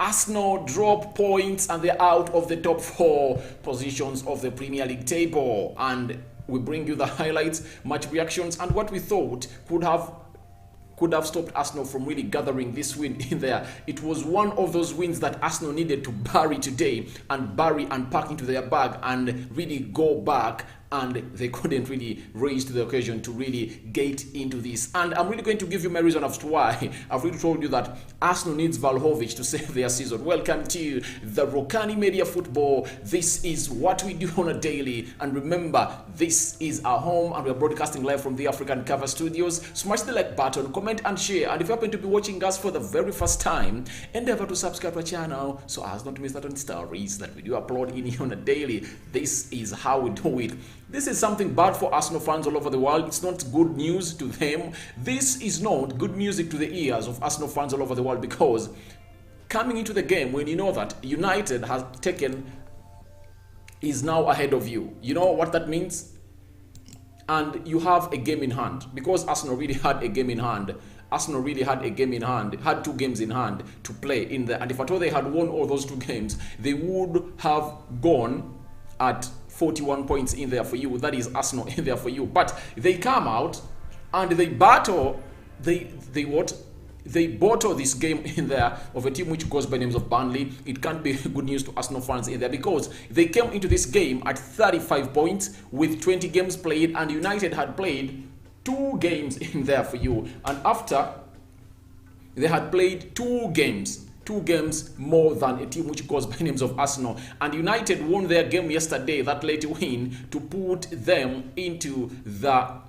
Arsenal drop points and they're out of the top 4 positions of the Premier League table. And we bring you the highlights, match reactions, and what we thought could have stopped Arsenal from really gathering this win in there. It was one of those wins that Arsenal needed to bury today and pack into their bag and really go back, and they couldn't really raise to the occasion to really get into this. And I'm really going to give you my reason as to why. I've really told you that Arsenal needs Vlahovic to save their season. Welcome to the Rokani Media Football. This is what we do on a daily. And remember, this is our home and we're broadcasting live from the African Cover Studios. Smash the like button, comment and share. And if you happen to be watching us for the very first time, endeavor to subscribe to our channel so as not to miss out on stories that we do upload in here on a daily. This is how we do it. This is something bad for Arsenal fans all over the world. It's not good news to them. This is not good music to the ears of Arsenal fans all over the world, because coming into the game when you know that United is now ahead of you, you know what that means? And you have a game in hand, because Arsenal really had a game in hand. Arsenal really had a game in hand, had 2 games in hand to play in there. And if at all they had won all those 2 games, they would have gone at 41 points in there for you. That is Arsenal in there for you. But they come out and they battle, they bottle this game in there of a team which goes by names of Burnley. It can't be good news to Arsenal fans in there, because they came into this game at 35 points with 20 games played, and United had played 2 games in there for you. And after they had played 2 games more than a team which goes by names of Arsenal. And United won their game yesterday, that late win, to put them into the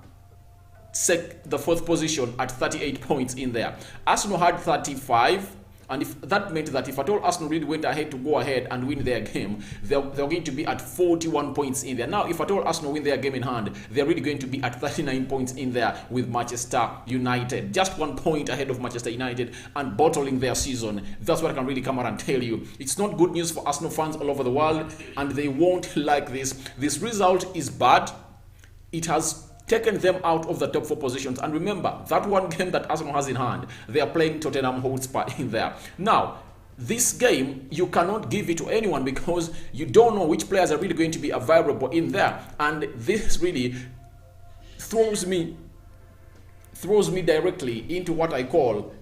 4th position at 38 points in there. Arsenal had 35. And if that meant that if at all Arsenal really went ahead to go ahead and win their game, they're going to be at 41 points in there. Now, if at all Arsenal win their game in hand, they're really going to be at 39 points in there with Manchester United. Just 1 point ahead of Manchester United and bottling their season. That's what I can really come out and tell you. It's not good news for Arsenal fans all over the world, and they won't like this. This result is bad. It has taken them out of the top 4 positions. And remember, that one game that Arsenal has in hand, they are playing Tottenham Hotspur in there. Now, this game, you cannot give it to anyone, because you don't know which players are really going to be available in there. And this really throws me directly into what I call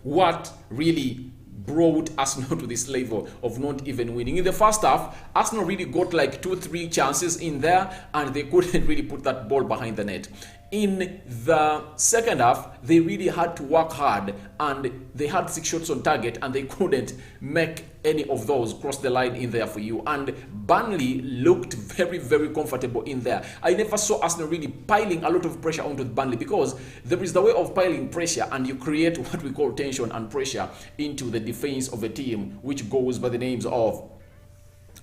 what really brought Arsenal to this level of not even winning. In the first half, Arsenal really got like 2-3 chances in there, and they couldn't really put that ball behind the net. In the second half, they really had to work hard, and they had 6 shots on target, and they couldn't make any of those cross the line in there for you. And Burnley looked very, very comfortable in there. I never saw Arsenal really piling a lot of pressure onto Burnley, because there is the way of piling pressure, and you create what we call tension and pressure into the defense of a team which goes by the names of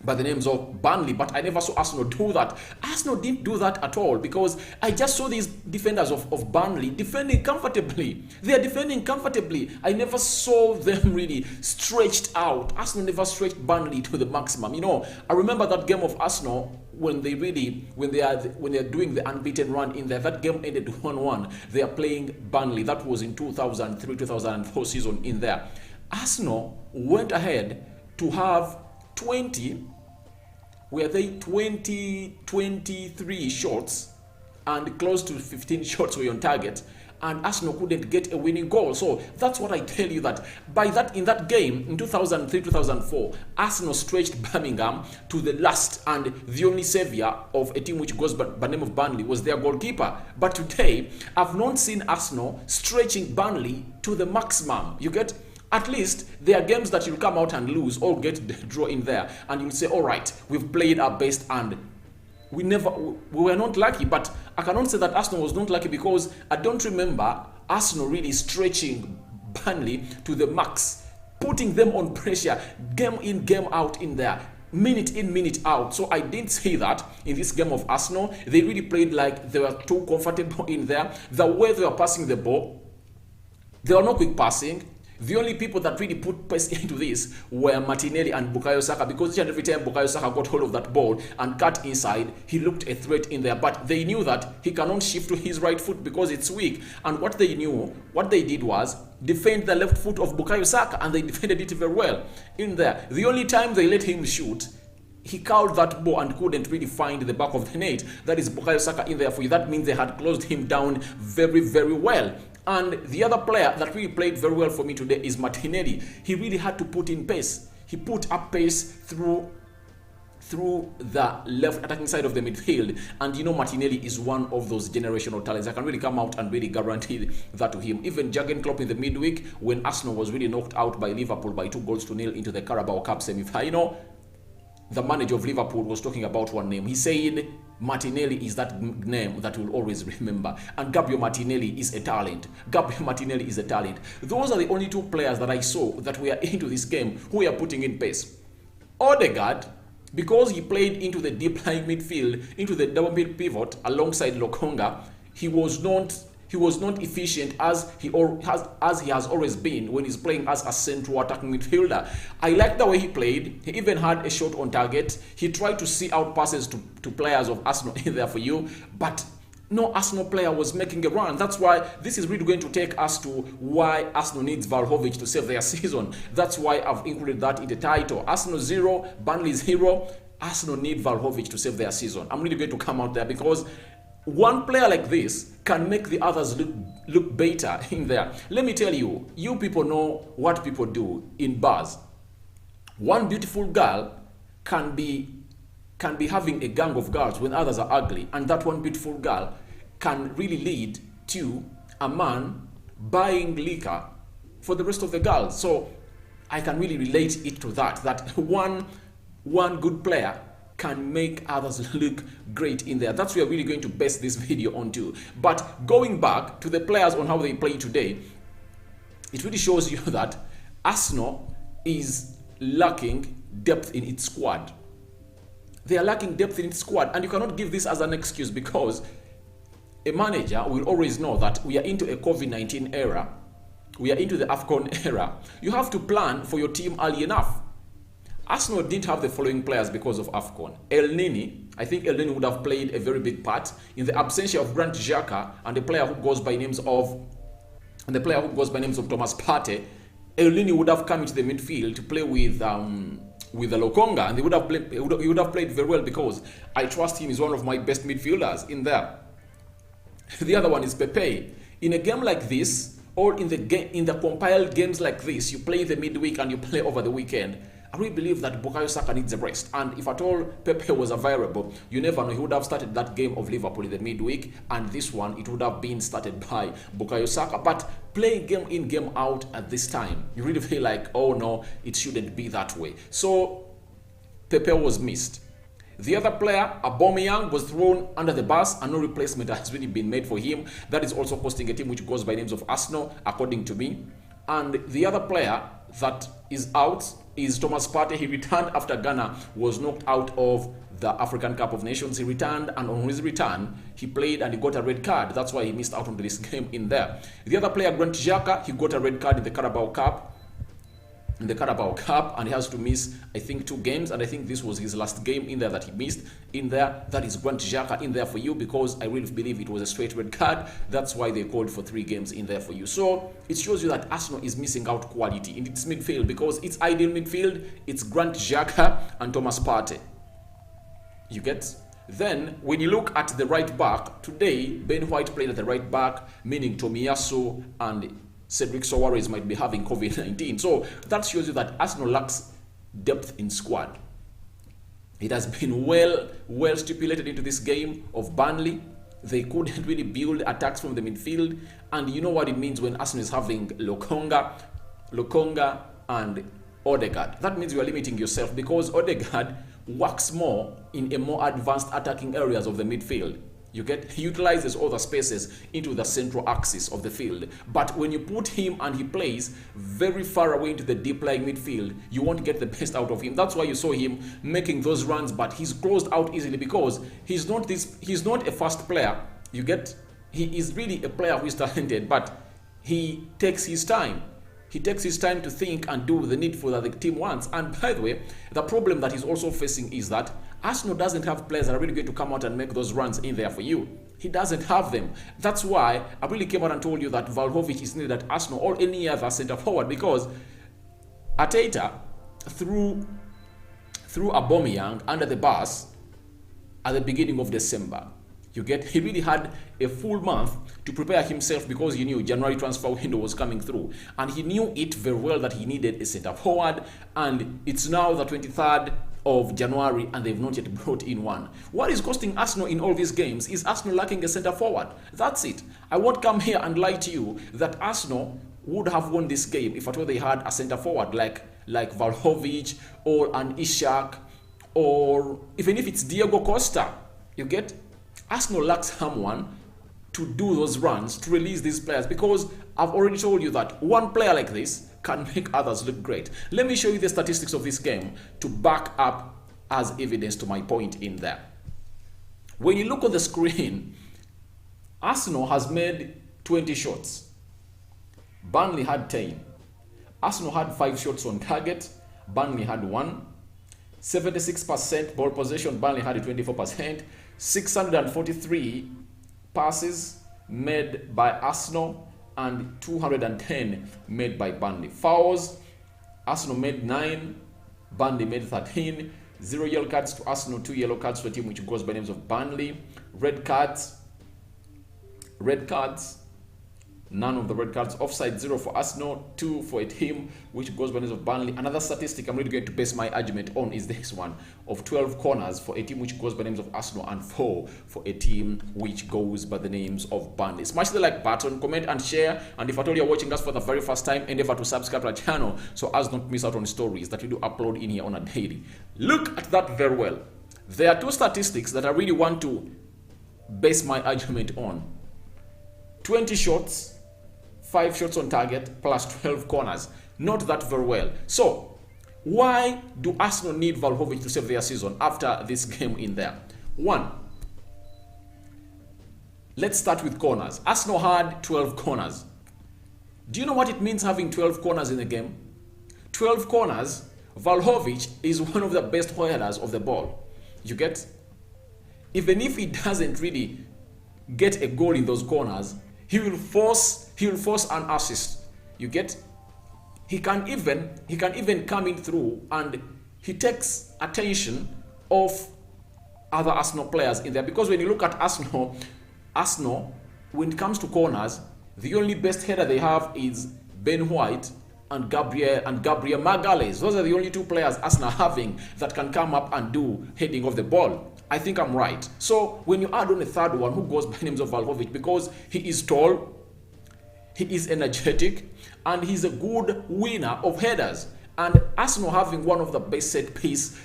Burnley. But I never saw Arsenal do that. Arsenal didn't do that at all, because I just saw these defenders of Burnley defending comfortably. They are defending comfortably. I never saw them really stretched out. Arsenal never stretched Burnley to the maximum. You know, I remember that game of Arsenal when they are doing the unbeaten run in there. That game ended 1-1. They are playing Burnley. That was in 2003-2004 season in there. Arsenal went ahead to have 23 shots, and close to 15 shots were on target, and Arsenal couldn't get a winning goal. So that's what I tell you, that in that game in 2003-2004, Arsenal stretched Birmingham to the last, and the only savior of a team which goes by the name of Burnley was their goalkeeper. But today, I've not seen Arsenal stretching Burnley to the maximum. You get? At least there are games that you'll come out and lose or get the draw in there, and you'll say, all right, we've played our best and we were not lucky. But I cannot say that Arsenal was not lucky, because I don't remember Arsenal really stretching Burnley to the max, putting them on pressure game in, game out in there, minute in, minute out. So I didn't say that in this game of Arsenal. They really played like they were too comfortable in there. The way they were passing the ball, there were no quick passing. The only people that really put pace into this were Martinelli and Bukayo Saka, because each and every time Bukayo Saka got hold of that ball and cut inside, he looked a threat in there. But they knew that he cannot shift to his right foot because it's weak. And what they did was defend the left foot of Bukayo Saka, and they defended it very well in there. The only time they let him shoot, he cowed that ball and couldn't really find the back of the net. That is Bukayo Saka in there for you. That means they had closed him down very, very well. And the other player that really played very well for me today is Martinelli. He really had to put in pace. He put up pace through the left attacking side of the midfield. And you know, Martinelli is one of those generational talents. I can really come out and really guarantee that to him. Even Jurgen Klopp in the midweek, when Arsenal was really knocked out by Liverpool by 2-0 into the Carabao Cup semi-final, the manager of Liverpool was talking about one name. He said Martinelli is that name that we'll always remember. And Gabriel Martinelli is a talent. Gabriel Martinelli is a talent. Those are the only two players that I saw that were into this game who were putting in pace. Odegaard, because he played into the deep lying midfield, into the double mid pivot alongside Lokonga, he was not efficient as he has always been when he's playing as a central attacking midfielder. I like the way he played. He even had a shot on target. He tried to see out passes to players of Arsenal in there for you, but no Arsenal player was making a run. That's why this is really going to take us to why Arsenal needs Vlahovic to save their season. That's why I've included that in the title. Arsenal 0, Burnley 0. Arsenal need Vlahovic to save their season. I'm really going to come out there because one player like this can make the others look better in there. Let me tell you, you people know what people do in bars. One beautiful girl can be having a gang of girls when others are ugly, and that one beautiful girl can really lead to a man buying liquor for the rest of the girls. So I can really relate it to that one good player can make others look great in there. That's what we're really going to base this video on too. But going back to the players on how they play today, it really shows you that Arsenal is lacking depth in its squad. They are lacking depth in its squad, and you cannot give this as an excuse, because a manager will always know that we are into a COVID-19 era. We are into the AFCON era. You have to plan for your team early enough. Arsenal didn't have the following players because of AFCON. El Nini, I think El Nini would have played a very big part in the absentia of Grant Xhaka and the player who goes by names of Thomas Partey. El Nini would have come into the midfield to play with the Lokonga, and he would have played very well, because I trust him. He's one of my best midfielders in there. The other one is Pepe. In a game like this, or in the compiled games like this, you play the midweek and you play over the weekend. I really believe that Bukayo Saka needs a rest. And if at all Pepe was available, you never know, he would have started that game of Liverpool in the midweek, and this one, it would have been started by Bukayo Saka. But playing game in, game out at this time, you really feel like, oh no, it shouldn't be that way. So Pepe was missed. The other player, Aubameyang, was thrown under the bus, and no replacement has really been made for him. That is also costing a team which goes by names of Arsenal, according to me. And the other player that is out is Thomas Partey. He returned after Ghana was knocked out of the African Cup of Nations. He returned, and on his return, he played and he got a red card. That's why he missed out on this game in there. The other player, Grant Xhaka, he got a red card in the Carabao Cup. And he has to miss, I think, 2 games, and I think this was his last game in there that he missed in there. That is Grant Xhaka in there for you, because I really believe it was a straight red card. That's why they called for 3 games in there for you. So it shows you that Arsenal is missing out quality in its midfield, because its ideal midfield, it's Grant Xhaka and Thomas Partey. You get? Then when you look at the right back, today Ben White played at the right back, meaning Tomiyasu and Cedric Soares might be having COVID-19. So that shows you that Arsenal lacks depth in squad. It has been well stipulated into this game of Burnley. They couldn't really build attacks from the midfield. And you know what it means when Arsenal is having Lokonga and Odegaard. That means you are limiting yourself, because Odegaard works more in a more advanced attacking areas of the midfield. You get, he utilizes all the spaces into the central axis of the field. But when you put him and he plays very far away into the deep lying midfield, you won't get the best out of him. That's why you saw him making those runs, but he's closed out easily, because he's not a fast player. You get, he is really a player who is talented, but he takes his time. He takes his time to think and do the needful that the team wants. And by the way, the problem that he's also facing is that Arsenal doesn't have players that are really going to come out and make those runs in there for you. He doesn't have them. That's why I really came out and told you that Vlahovic is needed at Arsenal or any other centre forward, because Arteta threw Aubameyang under the bus at the beginning of December. He really had a full month to prepare himself, because he knew January transfer window was coming through. And he knew it very well that he needed a centre forward. And it's now the 23rd of January and they've not yet brought in one. What is costing Arsenal in all these games is Arsenal lacking a centre forward. That's it. I won't come here and lie to you that Arsenal would have won this game if at all they had a centre forward like Vlahovic or an Ishak, or even if it's Diego Costa. You get? Arsenal lacks someone to do those runs, to release these players, because I've already told you that one player like this can make others look great. Let me show you the statistics of this game to back up as evidence to my point in there. When you look on the screen, Arsenal has made 20 shots. Burnley had 10. Arsenal had 5 shots on target. Burnley had 1. 76% ball possession. Burnley had 24%. 643 passes made by Arsenal and 210 made by Burnley. Fouls, Arsenal made 9, Burnley made 13. 0 yellow cards to Arsenal, 2 yellow cards to a team which goes by names of Burnley. Red cards, none of the red cards. Offside, 0 for Arsenal, 2 for a team which goes by names of Burnley. Another statistic I'm really going to base my argument on is this one, of 12 corners for a team which goes by names of Arsenal and 4 for a team which goes by the names of Burnley. Smash the like button, comment and share, and if at all you're watching us for the very first time, endeavor to subscribe to our channel so as not miss out on stories that we do upload in here on a daily. Look at that very well. There are 2 statistics that I really want to base my argument on. 20 shots, 5 shots on target, plus 12 corners. Not that very well. So, why do Arsenal need Vlahovic to save their season after this game in there? 1. Let's start with corners. Arsenal had 12 corners. Do you know what it means having 12 corners in the game? 12 corners, Vlahovic is one of the best headers of the ball. You get? Even if he doesn't really get a goal in those corners, he will force an assist. You get? He can even come in through and he takes attention of other Arsenal players in there, because when you look at Arsenal, when it comes to corners, the only best header they have is Ben White and Gabriel Magalhaes. Those are the only 2 players Arsenal having that can come up and do heading of the ball. I think I'm right. So when you add on a 3rd one who goes by names of Vlahovic, because he is tall, he is energetic, and he's a good winner of headers. And Arsenal having one of the best set piece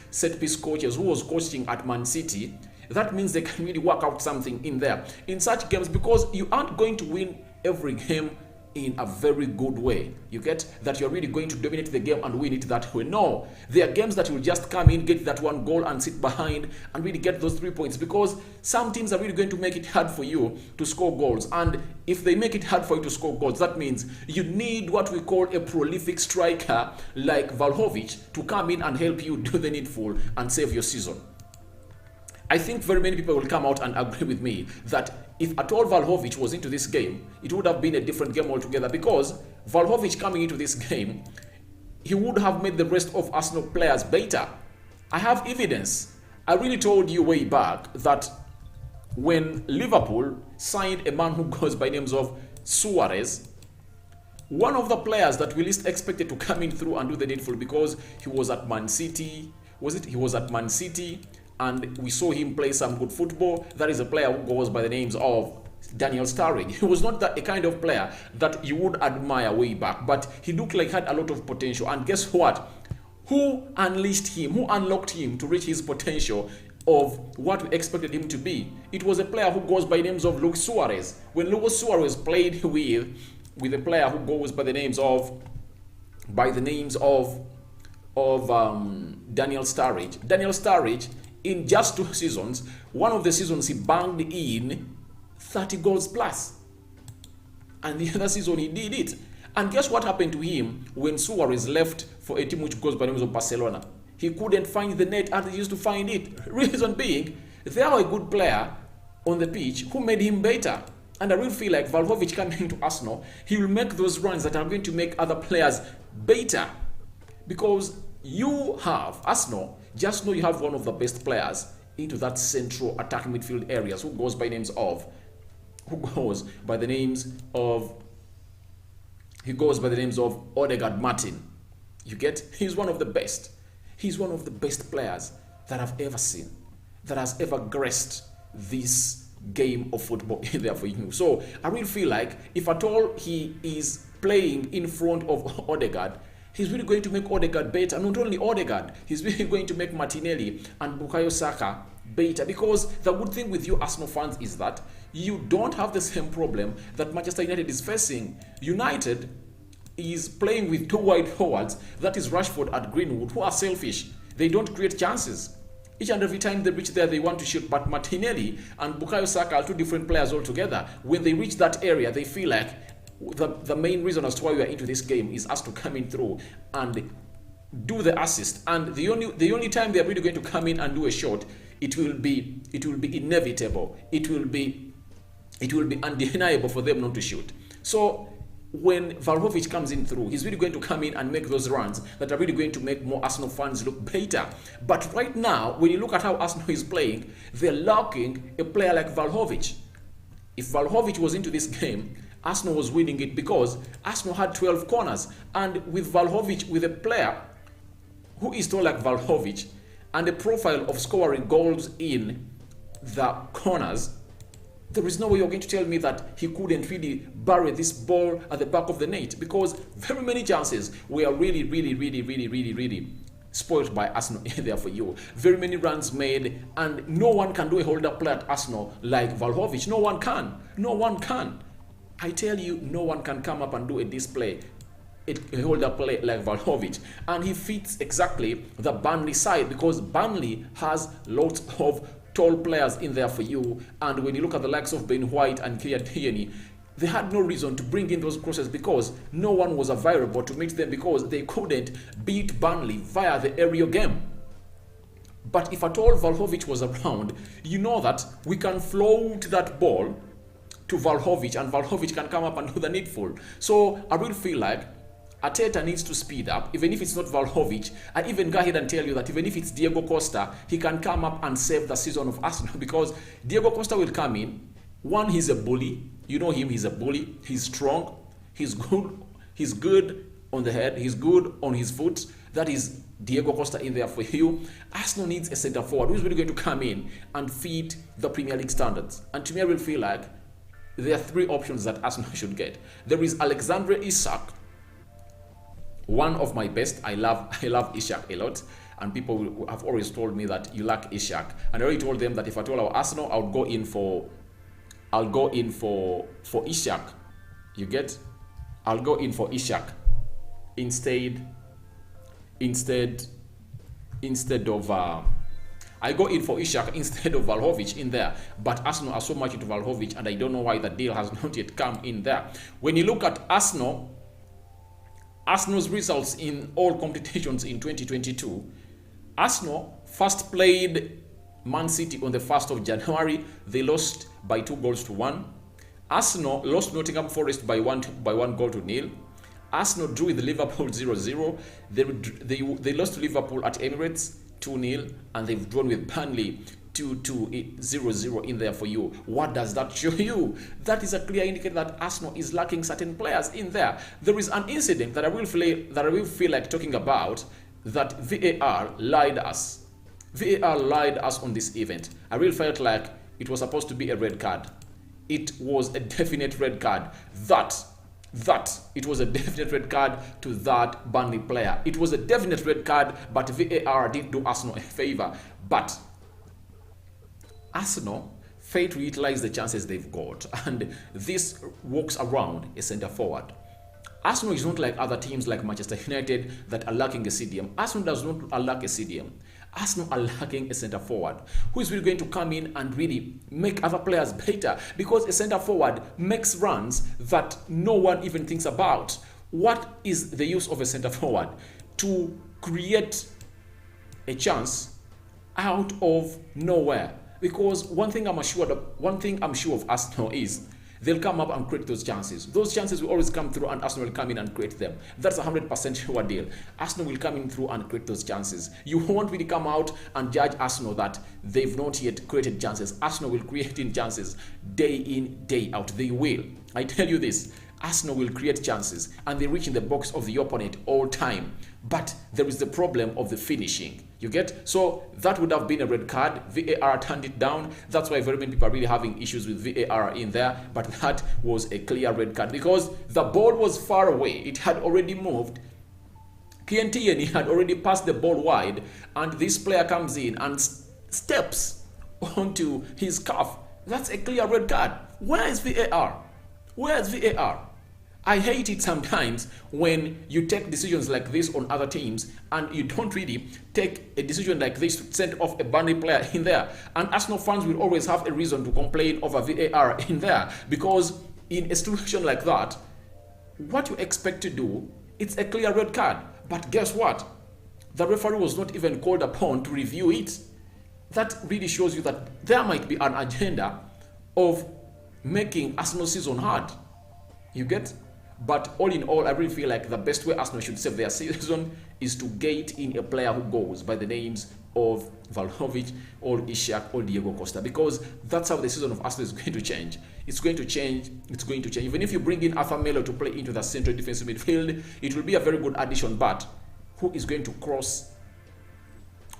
coaches who was coaching at Man City, that means they can really work out something in there in such games, because you aren't going to win every game in a very good way. You get that you're really going to dominate the game and win it that way. No, there are games that will just come in, get that 1 goal and sit behind and really get those 3 points, because some teams are really going to make it hard for you to score goals. And if they make it hard for you to score goals, that means you need what we call a prolific striker like Vlahovic to come in and help you do the needful and save your season. I think very many people will come out and agree with me that if at all Vlahovic was into this game, it would have been a different game altogether, because Vlahovic coming into this game, he would have made the rest of Arsenal players better. I have evidence. I really told you way back that when Liverpool signed a man who goes by names of Suarez, one of the players that we least expected to come in through and do the needful, because he was at Man City. He was at Man City. And we saw him play some good football. That is a player who goes by the names of Daniel Sturridge. He was not a kind of player that you would admire way back, but he looked like he had a lot of potential. And guess what? Who unleashed him? Who unlocked him to reach his potential of what we expected him to be? It was a player who goes by the names of Luis Suarez. When Luis Suarez played with a player who goes by the names of Daniel Sturridge, in just 2 seasons, one of the seasons he banged in 30 goals plus. And the other season he did it. And guess what happened to him when Suarez left for a team which goes by the name of Barcelona? He couldn't find the net as he used to find it. Reason being, they are a good player on the pitch who made him better. And I really feel like Vlahovic coming to Arsenal, he will make those runs that are going to make other players better. Because you have, Arsenal, just know you have one of the best players into that central attacking midfield areas who goes by the names of Odegaard Martin. You get? He's one of the best. He's one of the best players that I've ever seen, that has ever graced this game of football in there for you. So I really feel like if at all he is playing in front of Odegaard, he's really going to make Odegaard better. Not only Odegaard, he's really going to make Martinelli and Bukayo Saka better. Because the good thing with you Arsenal fans is that you don't have the same problem that Manchester United is facing. United is playing with two wide forwards, that is Rashford and Greenwood, who are selfish. They don't create chances. Each and every time they reach there, they want to shoot. But Martinelli and Bukayo Saka are two different players altogether. When they reach that area, they feel like the main reason as to why we are into this game is us to come in through and do the assist. And the only time they are really going to come in and do a shot, it will be inevitable. It will be undeniable for them not to shoot. So when Vlahovic comes in through, he's really going to come in and make those runs that are really going to make more Arsenal fans look better. But right now, when you look at how Arsenal is playing, they're lacking a player like Vlahovic. If Vlahovic was into this game, Arsenal was winning it because Arsenal had 12 corners. And with Vlahovic, with a player who is tall like Vlahovic and a profile of scoring goals in the corners, there is no way you're going to tell me that he couldn't really bury this ball at the back of the net, because very many chances were really spoiled by Arsenal there for you. Very many runs made, and no one can do a hold-up play at Arsenal like Vlahovic. No one can. No one can. I tell you, no one can come up and do a display, a hold-up play like Vlahovic. And he fits exactly the Burnley side, because Burnley has lots of tall players in there for you. And when you look at the likes of Ben White and Kylian Tierney, they had no reason to bring in those crosses because no one was available to meet them, because they couldn't beat Burnley via the aerial game. But if at all Vlahovic was around, you know that we can float that ball to Vlahovic and Vlahovic can come up and do the needful. So I really feel like Arteta needs to speed up. Even if it's not Vlahovic, I even go ahead and tell you that even if it's Diego Costa, he can come up and save the season of Arsenal, because Diego Costa will come in. One, he's a bully. You know him, he's a bully. He's strong. He's good on the head. He's good on his foot. That is Diego Costa in there for you. Arsenal needs a centre forward who's really going to come in and feed the Premier League standards. And to me, I will feel like there are three options that Arsenal should get. There is Alexandre Isak, one of my best. I love Isak a lot, and people have always told me that you like Isak, and I already told them that if I told our Arsenal, I'll go in for Isak. You get? I'll go in for Isak instead of I go in for Isak instead of Vlahovic in there. But Arsenal are so much into Vlahovic, and I don't know why the deal has not yet come in there. When you look at Arsenal's results in all competitions in 2022, Arsenal first played Man City on the 1st of January. They lost by 2-1. Arsenal lost Nottingham Forest by 1-0. Arsenal drew with Liverpool 0-0. They lost to Liverpool at Emirates 2-0, and they've drawn with Burnley 0-0 in there for you. What does that show you? That is a clear indicator that Arsenal is lacking certain players in there. There is an incident that I will feel like talking about, that VAR lied us. VAR lied us on this event. I really felt like it was supposed to be a red card. It was a definite red card. It was a definite red card to that Burnley player. It was a definite red card, but VAR didn't do Arsenal a favor. But Arsenal failed to utilize the chances they've got, and this walks around a centre forward. Arsenal is not like other teams like Manchester United that are lacking a CDM. Arsenal does not lack a CDM. Arsenal are lacking a centre forward who is really going to come in and really make other players better, because a centre forward makes runs that no one even thinks about. What is the use of a center forward? To create a chance out of nowhere. Because one thing I'm sure of Arsenal is they'll come up and create those chances. Those chances will always come through and Arsenal will come in and create them. That's a 100% sure deal. Arsenal will come in through and create those chances. You won't really come out and judge Arsenal that they've not yet created chances. Arsenal will create chances day in, day out. They will. I tell you this. Arsenal will create chances and they reach in the box of the opponent all time. But there is the problem of the finishing. You get? So that would have been a red card. VAR turned it down. That's why very many people are really having issues with VAR in there. But that was a clear red card because the ball was far away. It had already moved. Kientieni had already passed the ball wide. And this player comes in and steps onto his calf. That's a clear red card. Where is VAR? Where is VAR? I hate it sometimes when you take decisions like this on other teams and you don't really take a decision like this to send off a Burnley player in there. And Arsenal fans will always have a reason to complain over VAR in there because in a situation like that, what you expect to do, it's a clear red card. But guess what? The referee was not even called upon to review it. That really shows you that there might be an agenda of making Arsenal's season hard. You get? But all in all, I really feel like the best way Arsenal should save their season is to get in a player who goes by the names of Vlahovic or Ishak or Diego Costa, because that's how the season of Arsenal is going to change. It's going to change. It's going to change. Even if you bring in Arthur Melo to play into the central defensive midfield, it will be a very good addition. But who is going to cross?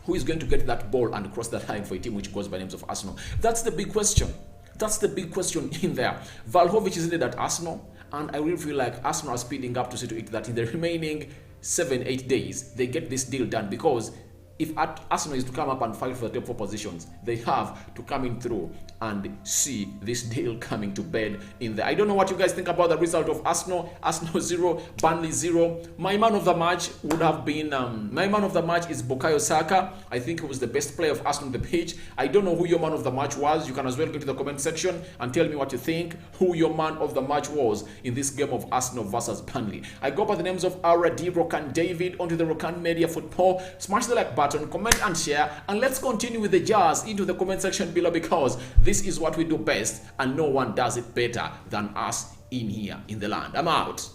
Who is going to get that ball and cross that line for a team which goes by names of Arsenal? That's the big question. That's the big question in there. Vlahovic is needed at Arsenal. And I really feel like Arsenal are speeding up to see to it that in the remaining 7-8 days, they get this deal done. Because if Arsenal is to come up and fight for the top 4 positions, they have to come in through and see this deal coming to bed in there. I don't know what you guys think about the result of Arsenal. Arsenal 0, Burnley 0. My man of the match would have been, my man of the match is Bukayo Saka. I think he was the best player of Arsenal on the pitch. I don't know who your man of the match was. You can as well go to the comment section and tell me what you think, who your man of the match was in this game of Arsenal versus Burnley. I go by the names of RD, Rokani David, onto the Rokani Media Football. Smash the like button, comment and share, and let's continue with the jazz into the comment section below, because this is what we do best and no one does it better than us in here in the land. I'm out.